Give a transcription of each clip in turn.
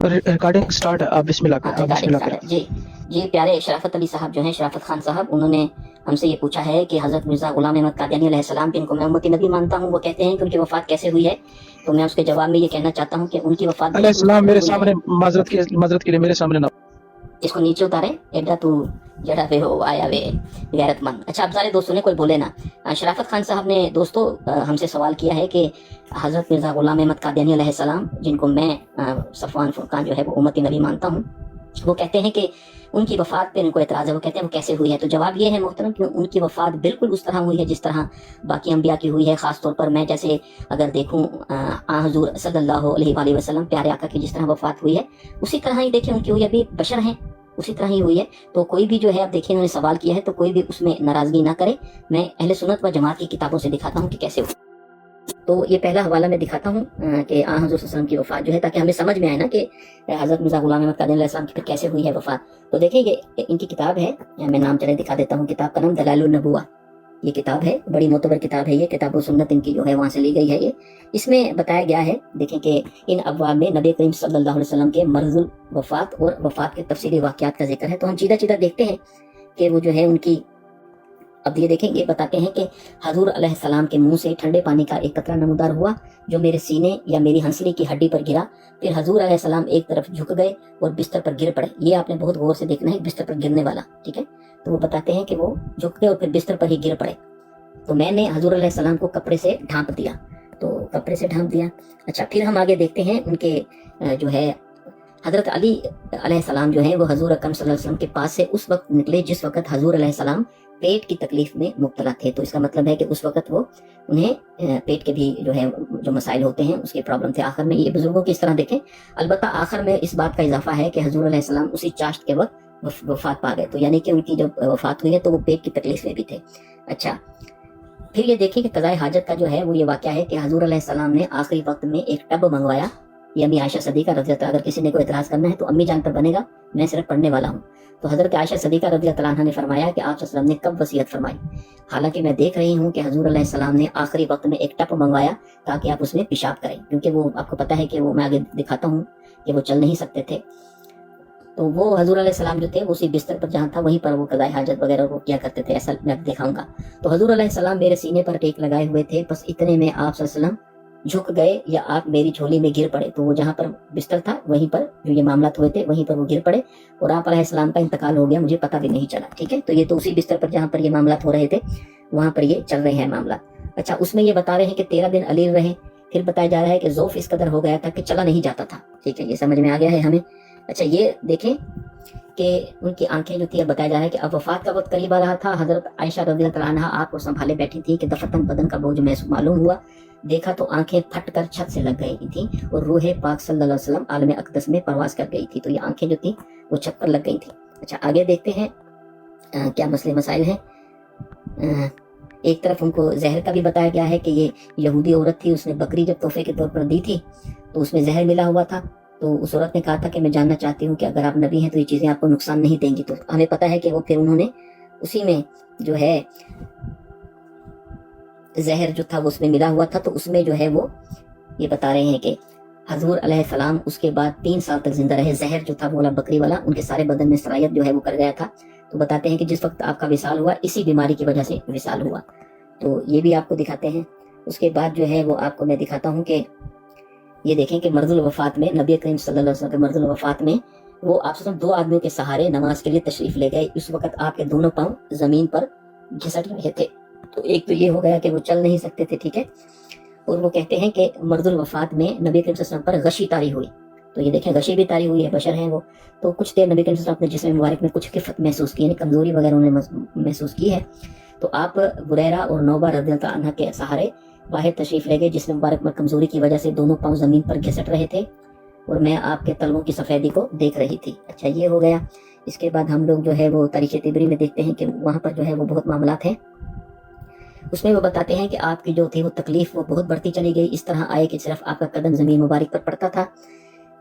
Recording start है, आप बिस्मिल्लाह हाँ, करें, आप रिकॉर्डिंग बिस्मिल्लाह स्टार्ट करें। है जी। ये प्यारे शराफत अली साहब जो हैं, शराफत खान साहब, उन्होंने हमसे ये पूछा है कि हज़रत मिर्ज़ा ग़ुलाम अहमद कादियानी अलैहिस्सलाम, जिनको मैं उम्मती नबी मानता हूँ, वो कहते हैं कि उनकी वफ़ात कैसे हुई है। तो मैं उसके जवाब में ये कहना चाहता हूँ कि उनकी वफ़ात बिल्कुल उस अलैहिस्सलाम तरह मेरे हुई है। सामने माजरत के लिए मेरे सामने ना। इसको नीचे उतारे, एडा तू जड़ा वे हो आया वे गैरतमंद। अच्छा, आप सारे दोस्तों ने कोई बोले ना। शराफत खान साहब ने दोस्तों हमसे सवाल किया है कि हज़रत मिर्ज़ा ग़ुलाम अहमद कादियानी अलैहिस्सलाम, जिनको मैं सफ़वान फुरकान जो है वो उम्मती नबी मानता हूँ, वो कहते हैं कि उनकी वफ़ात पे उनको एतराज़ है। वो कहते हैं वो कैसे हुई है। तो जवाब ये है मोहतरम कि उनकी वफ़ात बिल्कुल उस तरह हुई है जिस तरह बाकी अम्बिया की हुई है। ख़ास तौर पर मैं जैसे अगर देखूँ हुज़ूर सल्लल्लाहु अलैहि वसल्लम, प्यारे आका की जिस तरह वफ़ात हुई है उसी तरह ही देखिए उनकी हुई। अभी बशर हैं, उसी तरह ही हुई है। तो कोई भी जो है, आप देखिए उन्होंने सवाल किया है, तो कोई भी उसमें नाराज़गी ना करे। मैं अहले सुन्नत व जमात की किताबों से दिखाता हूँ कि कैसे हुई। तो ये पहला हवाला मैं दिखाता हूँ कि हज़रत वसल्लम की वफ़ात जो है, ताकि हमें समझ में आए ना कि हज़रत मिर्ज़ा ग़ुलाम अहमद कादियानी अलैहिस्सलाम की फिर कैसे हुई है वफ़ात। तो देखिए ये इनकी किताब है, मैं नाम चले दिखा देता हूँ। किताब का नाम दलाइलुन नबुव्वा, ये किताब है, बड़ी मोतबर किताब है ये। किताब व सुन्नत इनकी जो है वहाँ से ली गई है ये। इसमें बताया गया है, देखें कि इन अब्वाब में नबी करीम सल्लल्लाहु अलैहि वसल्लम के मर्ज़ुल वफ़ात और वफ़ात के तफसीली वाक़यात का जिक्र है। तो हम सीधा सीधा देखते हैं कि वो जो है उनकी, अब ये देखें, ये बताते हैं कि हजूर अलैहिस्सलाम के मुंह से ठंडे पानी का एक कतरा नमूदार हुआ जो मेरे सीने या मेरी हंसली की हड्डी पर गिरा। फिर हजूर अलैहिस्सलाम एक तरफ झुक गए और बिस्तर पर गिर पड़े। ये आपने बहुत गौर से देखना है, बिस्तर पर गिरने वाला, ठीक है। तो वो बताते हैं कि वो झुक गए और फिर बिस्तर पर ही गिर पड़े। तो मैंने हजूर अलैहिस्सलाम को कपड़े से ढांप दिया, तो कपड़े से ढांप दिया। अच्छा, फिर हम आगे देखते हैं उनके जो है हजरत अली अलैहिस्सलाम जो है वो हजूर अकरम सल्लल्लाहु अलैहि वसल्लम के पास से उस वक्त निकले जिस वक्त हजूर अलैहिस्सलाम पेट की तकलीफ में मुब्तला थे। तो इसका मतलब है कि उस वक्त वो उन्हें पेट के भी जो है जो मसाइल होते हैं उसकी प्रॉब्लम थे। आखिर में ये बुजुर्गों की इस तरह देखें, अलबत्ता आखिर में इस बात का इजाफा है कि हजूर अलैहिस्सलाम उसी चाश्त के वक्त वफात पा गए। तो यानी कि उनकी जब वफात हुई है तो वो पेट की तकलीफ में भी थे। अच्छा, फिर ये देखिए कि कज़ाए हाजत का जो है वो ये वाक़या है कि हजूर अलैहिस्सलाम ने आखिरी वक्त में एक टब मंगवाया। ये अम्मी आयशा सदीका रज़ी अल्लाह, अगर किसी ने कोई एतराज़ करना है तो अम्मी जान पर बनेगा, मैं सिर्फ पढ़ने वाला हूँ। तो हज़रत आयशा सदीका रज़ी अल्लाह अन्हा ने फरमाया कि आप सल्लल्लाहु अलैहि वसल्लम ने कब वसीयत फरमाई। हालांकि मैं देख रही हूँ कि हजूर अलैहिस्सलाम ने आखिरी वक्त में एक टब मंगवाया ताकि आप उसमें पेशाब करें, क्योंकि वो आपको पता है कि वो, मैं आगे दिखाता हूँ कि वो चल नहीं सकते थे। तो वो हजूर अलैहिस्सलाम जो थे वो उसी बिस्तर पर जहाँ था वहीं पर वो कज़ाए हाजत वगैरह वो किया करते थे, ऐसा मैं दिखाऊंगा। तो हजूर अलैहिस्सलाम मेरे सीने पर टेक लगाए हुए थे, बस इतने में आप सल्लल्लाहु अलैहि वसल्लम झुक गए या आप मेरी झोली में गिर पड़े। तो वो जहाँ पर बिस्तर था वहीं पर जो ये मामला हुए थे वहीं पर वो गिर पड़े और आप अलैहिस्सलाम का इंतकाल हो गया, मुझे पता भी नहीं चला, ठीक है। तो ये तो उसी बिस्तर पर जहाँ पर ये मामला हो रहे थे वहाँ पर ये चल रहे हैं मामला। अच्छा, उसमें ये बता रहे हैं कि 13 दिन अलील रहे। फिर बताया जा रहा है कि ज़ौफ़ इस कदर हो गया था कि चला नहीं जाता था, ठीक है, ये समझ में आ गया है हमें। अच्छा, ये देखें कि उनकी आंखें जो थी, अब बताया जा रहा है कि अब वफात का वक्त करीब आ रहा था। हजरत आयशा रज़ियल्लाहु अन्हा आपको संभाले बैठी थी कि दफतन बदन का बोझ महसूस मालूम हुआ। देखा तो आंखें फटकर छत से लग गई थी और रूह पाक सल्लल्लाहु अलैहि वसल्लम आलम अक़दस में परवास कर गई थी। तो ये आंखें जो थी वो छत पर लग गई थी। अच्छा, आगे देखते हैं क्या मसले मसाइल हैं। एक तरफ उनको जहर का भी बताया गया है कि ये यहूदी औरत थी, उसने बकरी जब तोहफे के तौर पर दी थी तो उसमें जहर मिला हुआ था। तो उस औरत ने कहा था कि मैं जानना चाहती हूँ कि अगर आप नबी हैं तो ये चीज़ें आपको नुकसान नहीं देंगी। तो हमें पता है कि वो फिर उन्होंने उसी में जो है जहर जो था वो उसमें मिला हुआ था। तो उसमें जो है वो ये बता रहे हैं कि हजूर अलैहिस्सलाम उसके बाद 3 साल तक जिंदा रहे। जहर जो था वो वाला बकरी वाला उनके सारे बदन में सरायत जो है वो कर गया था। तो बताते हैं कि जिस वक्त आपका विसाल हुआ इसी बीमारी की वजह से विसाल हुआ। तो ये भी आपको दिखाते हैं। उसके बाद जो है वो आपको मैं दिखाता हूँ कि ये देखें कि मर्ज़ुल वफ़ात में नबी करीम सल्लल्लाहु अलैहि वसल्लम के मर्ज़ुल वफ़ात में वो आप सब 2 आदमियों के सहारे नमाज के लिए तशरीफ़ ले गए। उस वक्त आपके दोनों पाँव ज़मीन पर घिसट रहे थे। तो एक तो ये हो गया कि वो चल नहीं सकते थे, ठीक है। और वो कहते हैं कि मर्ज़ुल वफ़ात में नबी करीम सल्लल्लाहु अलैहि वसल्लम पर गशी तारी हुई। तो ये देखें, गशी भी तारी हुई है, बशर हैं वो। तो कुछ देर नबी करीम सल्लल्लाहु अलैहि वसल्लम अपने जिस्म मुबारक में कुछ किफ़त महसूस की, यानी कमज़ोरी वगैरह उन्होंने महसूस की है। तो आप बुरैरा और नौबा रज़ियल्लाहु अन्हा के सहारे बाहर तशरीफ़ ले गए, जिसमें मुबारक में कमज़ोरी की वजह से दोनों पाँव ज़मीन पर घिसट रहे थे और मैं आपके तलवों की सफ़ेदी को देख रही थी। अच्छा, ये हो गया। इसके बाद हम लोग जो है वो तारीख़ तिबरी में देखते हैं कि वहाँ पर जो है वो बहुत मामलात हैं। उसमें वो बताते हैं कि आपकी जो थी वो तकलीफ़ वो बहुत बढ़ती चली गई। इस तरह आए कि सिर्फ आपका कदम ज़मीन मुबारक पर पड़ता था।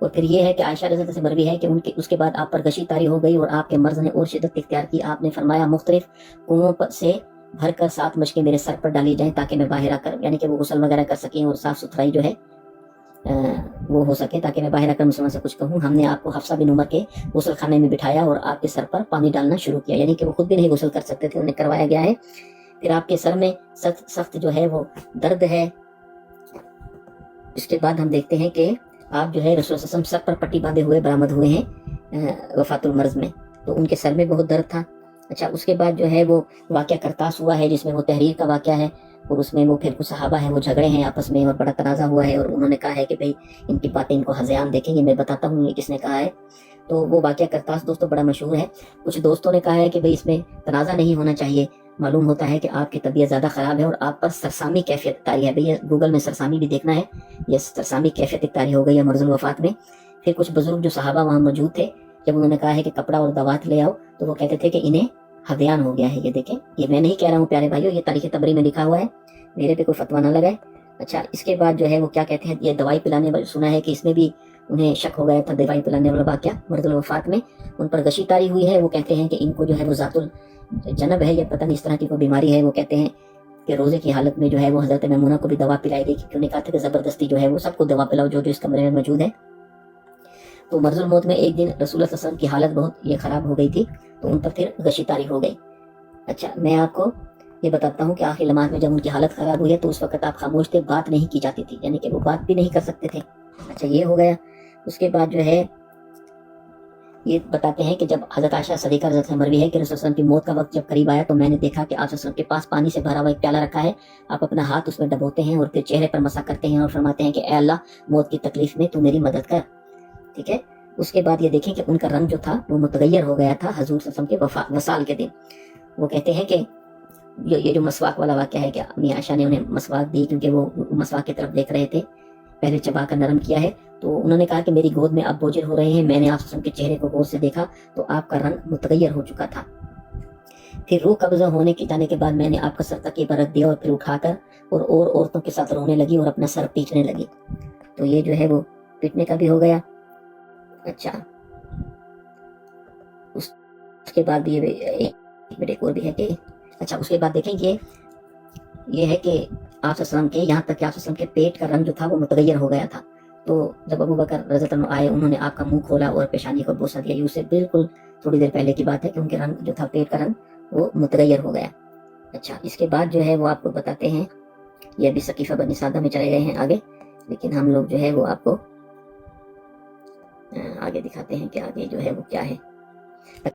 और फिर ये है कि आयशा रज़ियल्लाहु अन्हा से मरवी है कि उनके उसके बाद आप पर गशी तारी हो गई और आपके मर्ज़ ने और शिद्दत इख्तियार की। आपने फरमाया मुख्तलिफ कुओं से भरकर 7 मशकें मेरे सर पर डाली जाएं ताकि मैं बाहर आकर, यानी कि वो गुस्ल वगैरह कर सकें और साफ़ सुथराई जो है वो हो सके ताकि मैं बाहिर आकर मुसलमान से कुछ कहूँ। हमने आपको हफ्सा बिन उमर के गुसल खाने में बिठाया और आपके सर पर पानी डालना शुरू किया, यानी कि वो खुद भी नहीं गुसल कर सकते थे, उन्हें करवाया गया है। फिर आपके सर में सख्त सख्त जो है वो दर्द है। इसके बाद हम देखते हैं कि आप जो है रसूल सल्लल्लाहु अलैहि वसल्लम सर पर पट्टी बांधे हुए बरामद हुए हैं वफातुल मर्ज में, तो उनके सर में बहुत दर्द था। अच्छा, उसके बाद जो है वो वाक़या करतास हुआ है जिसमें वो तहरीर का वाक़या है, और उसमें वो फिर कुछ सहाबा हैं वो झगड़े हैं आपस में और बड़ा तनाज़ा हुआ है, और उन्होंने कहा है कि भाई इनकी बातें इनको हज़यान देखेंगे, मैं बताता हूँ ये किसने कहा है। तो वो वाक़या करतास दोस्तों बड़ा मशहूर है। कुछ दोस्तों ने कहा है कि भाई इसमें तनाज़ा नहीं होना चाहिए, मालूम होता है कि आपकी तबीयत ज़्यादा ख़राब है और आप पर सरसामी कैफियत तारी है। भैया गूगल में सरसामी भी देखना है, ये सरसामी कैफियत तारी हो गई है मर्ज़ुल वफ़ात में। फिर कुछ बुजुर्ग जो सहाबा वहाँ मौजूद थे, जब उन्होंने कहा है कि कपड़ा और दवात ले आओ, तो वो कहते थे कि इन्हें हज़यान हो गया है। ये देखें, ये मैं नहीं कह रहा हूँ प्यारे भाइयों, ये तारीख़ तबरी में लिखा हुआ है, मेरे पे कोई फतवा ना लगाए। अच्छा, इसके बाद जो है वो क्या कहते हैं, ये दवाई पिलाने वाले, सुना है कि इसमें भी उन्हें शक हो गया था, दवाई पिलाने वाला वाक़या मर्ज़ुल वफ़ात में उन पर गशी तारी हुई है। वो कहते हैं कि इनको जो है वो ज़ातुल जनब है, या पता नहीं इस तरह की कोई बीमारी है। वो कहते हैं कि रोज़े की हालत में जो है वो हज़रत मैमूना को भी दवा पिलाई गई, क्योंकि उन्हें कहा था कि ज़बरदस्ती जो है वो सबको दवा पिलाओ जो जो इस कमरे में मौजूद है। तो मर्ज़ुल मौत में एक दिन रसूल सल्लल्लाहु अलैहि वसल्लम की हालत बहुत ये ख़राब हो गई थी, तो उन पर फिर गशी तारी हो गई। अच्छा, मैं आपको ये बताता हूँ कि आखिरी लम्हात में जब उनकी हालत ख़राब हुई है तो उस वक्त आप खामोश थे, बात नहीं की जाती थी, यानी कि वो बात भी नहीं कर सकते थे। अच्छा, ये हो गया। उसके बाद जो है ये बताते हैं कि जब हज़रत आयशा सदीक़ा रज़ियल्लाहु अन्हा मरवी है कि रसूल सल्लल्लाहु अलैहि वसल्लम की मौत का वक्त जब करीब आया तो मैंने देखा कि आप सल्लल्लाहु अलैहि वसल्लम के पास पानी से भरा हुआ एक प्याला रखा है, आप अपना हाथ उसमें डबोते हैं और फिर चेहरे पर मसा करते हैं और फरमाते हैं कि ए अल्लाह, मौत की तकलीफ में तू मेरी मदद कर। ठीक है। उसके बाद ये देखें कि उनका रंग जो था वो मुतगय्यर हो गया था हजूर सल्लल्लाहु अलैहि वसल्लम के वसाल के दिन। वो कहते हैं कि ये जो मसवाक वाला वाक़या है कि अम्मी आयशा ने उन्हें मसवाक दी क्योंकि वो मसवाक की तरफ देख रहे थे, पहले चबा कर नरम किया है, तो उन्होंने कहा कि मेरी गोद में अब बोझिल हो रहे हैं, मैंने आप सल्लल्लाहु अलैहि वसल्लम के चेहरे को गौर से देखा तो आपका रंग मुतगय्यर हो चुका था। फिर रूह कब्ज़ा होने के जाने के बाद मैंने आपका सर तकिए पर रख दिया और फिर उठाकर और औरतों के साथ रोने लगी और अपना सर पीटने लगी। तो ये जो है वो पीटने का भी हो गया। अच्छा, उसके बाद भी एक मिनट और भी है कि अच्छा, उसके बाद देखेंगे ये है कि आप सल्लल्लाहु अलैहि वसल्लम के, यहाँ तक कि आप सल्लल्लाहु अलैहि वसल्लम के पेट का रंग जो था वो मुतगय्यर हो गया था। तो जब अबू बकर रज़ियल्लाहु अन्हु आए, उन्होंने आपका मुंह खोला और पेशानी को बोसा दिया। ये उससे बिल्कुल थोड़ी देर पहले की बात है कि उनके रंग जो था, पेट का रंग वो मुतगय्यर हो गया। अच्छा, इसके बाद जो है वो आपको बताते हैं, ये अभी सकीफ़ा बनी सादा में चले गए हैं आगे, लेकिन हम लोग जो है वो आपको आगे दिखाते हैं कि आगे जो है वो क्या है।